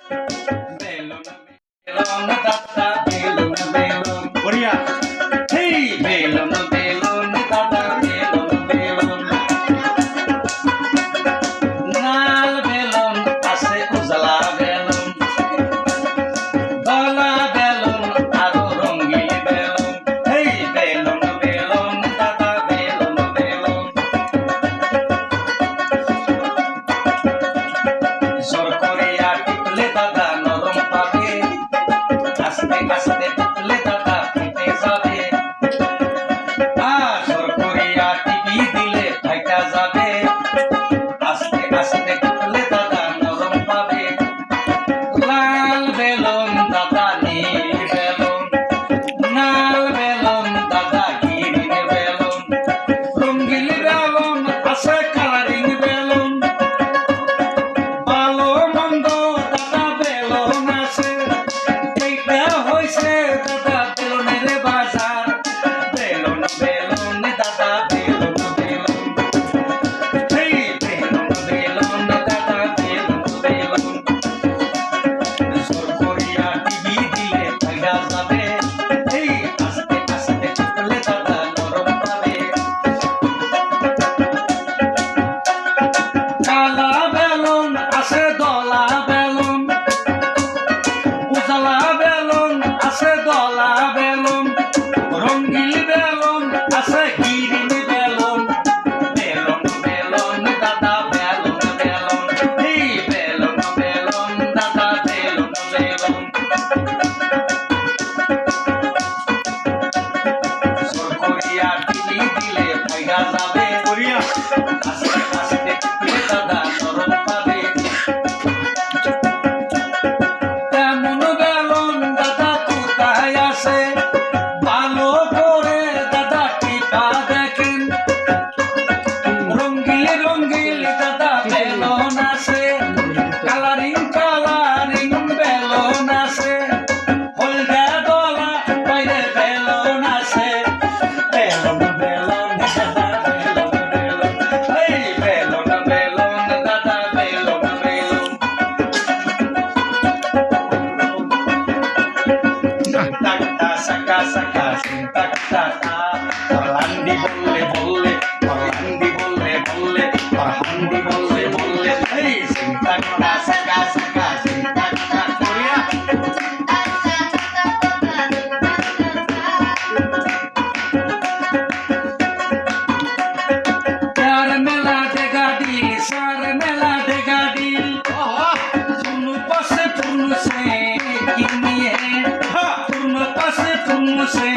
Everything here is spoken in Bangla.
বেলুন বেলুন দাদা বেলুন বেলুন বড়িয়া হেই বেলুন বেলুন দাদা বেলুন বেলুন লাল বেলুন আছে উজালা বেলুন ধলা বেলুন আরো রঙিন বেলুন হেই বেলুন বেলুন দাদা বেলুন বেলুন জোর করিয়া টিপলে দাদা নরম পাবে আস্তে আস্তে টিপলে দাদা ফেটে যাবে আর জোর করিয়া টিপি দিলে ফাইটা যাবে আস্তে আস্তে টিপলে দাদা নরম পাবে লাল বেলুন দাদা নীল বেলুন লাল বেলুন দাদা গ্রিন বেলুন রঙিন বেলুন আছে কালারিং বেলুন ভালো মন্দ দাদা বেলুন আছে এইটা হইছে দাদা বেলুনের বাজার বেলুন বেলুন দাদা বেলুন বেলুন হেই বেলুন বেলুন দাদা বেলুন বেলুন জোর করিয়া টিভি দিলে ফাইটা যাবে এই আস্তে আস্তে টিপলে দাদা নরম পাবে কালা বেলুন আছে দলা বেলুন উজালা বেলুন আছে দলা বেলুন রঙিন বেলুন আছে গ্রিন বেলুন বেলুন বেলুন দাদা বেলুন বেলুন এই বেলুন বেলুন দাদা বেলুন বেলুন জোর করিয়া টিপি দিলে ফাইটা যাবে করিয়া আস্তে আস্তে টিপলে দাদা নরম পাবে এমন বেলুন দাদা কোথায় আছে ভালো করে দাদা টিপা দেখেন রঙিন রঙিন দাদা বেলুন আছে কালারিং কালারিং বেলুন আছে হলদা দলা বাইরে বেলুন আছে বেলুন বেলুন দাদা বেলুন বেলুন এই বেলুন বেলুন দাদা বেলুন বেলুন টাকটা সাকা সাকা টাকটা পরলান্ডি বললে বললে পরলান্ডি বললে বললে পরহান্ডি বললে বললে এই টাকটা সাকা সাকা টাকটা করিয়া प्यार मेला देगा दिल सार मेला देगा दिल तुम पास तुम से किन्नी है तुम पास तुम से